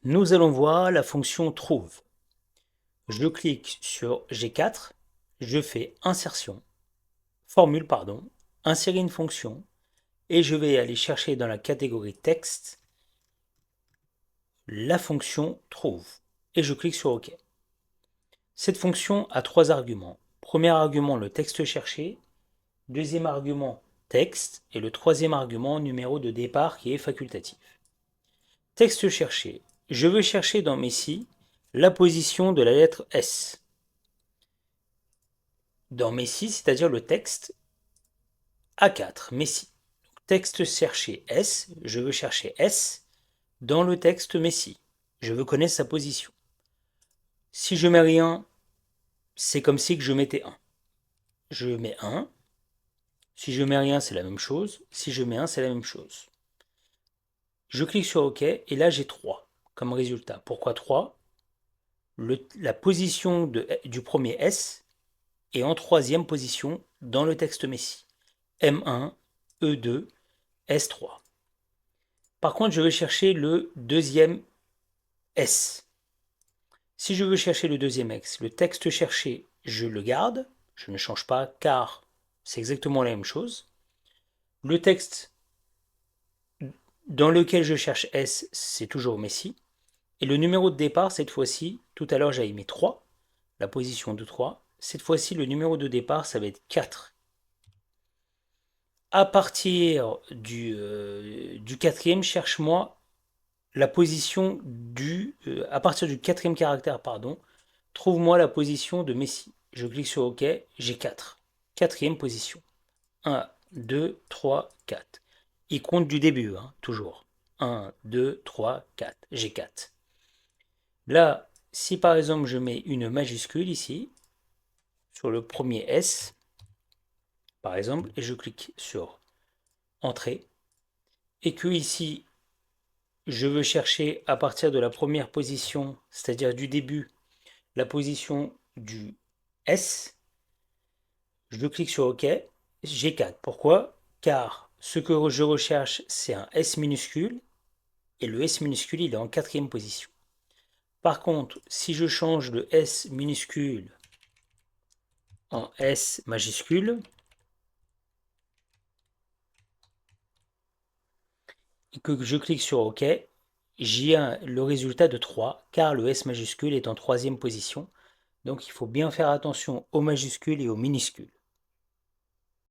Nous allons voir la fonction trouve. Je clique sur G4, je fais insertion, formule pardon, insérer une fonction et je vais aller chercher dans la catégorie texte la fonction trouve et je clique sur OK. Cette fonction a trois arguments. Premier argument, le texte cherché. Deuxième argument, texte. Et le troisième argument, numéro de départ qui est facultatif. Texte cherché. Je veux chercher dans Messi la position de la lettre S. Dans Messi, c'est-à-dire le texte A4, Messi. Texte cherché S, je veux chercher S dans le texte Messi. Je veux connaître sa position. Si je mets rien, c'est comme si que je mettais 1. Je mets 1. Si je mets rien, c'est la même chose. Si je mets 1, c'est la même chose. Je clique sur OK et là j'ai 3 comme résultat. Pourquoi 3? La position du premier S est en troisième position dans le texte Messi. M1, E2, S3. Par contre, je vais chercher le deuxième S. Si je veux chercher le deuxième S, le texte cherché, je le garde, je ne change pas car c'est exactement la même chose. Le texte dans lequel je cherche S, c'est toujours Messi. Et le numéro de départ, cette fois-ci, tout à l'heure j'avais mis 3, la position de 3. Cette fois-ci, le numéro de départ, ça va être 4. À partir du quatrième, cherche-moi la position à partir du quatrième caractère, pardon, trouve-moi la position de Messi. Je clique sur OK, j'ai 4. Quatrième position. 1, 2, 3, 4. Il compte du début, hein, toujours. 1, 2, 3, 4. J'ai 4. Là, si par exemple je mets une majuscule ici, sur le premier S, par exemple, et je clique sur Entrée, et que ici, je veux chercher à partir de la première position, c'est-à-dire du début, la position du S, je clique sur OK, j'ai 4. Pourquoi? Car ce que je recherche, c'est un S minuscule, et le S minuscule, il est en quatrième position. Par contre, si je change le S minuscule en S majuscule, et que je clique sur OK, j'ai le résultat de 3, car le S majuscule est en troisième position. Donc il faut bien faire attention aux majuscules et aux minuscules.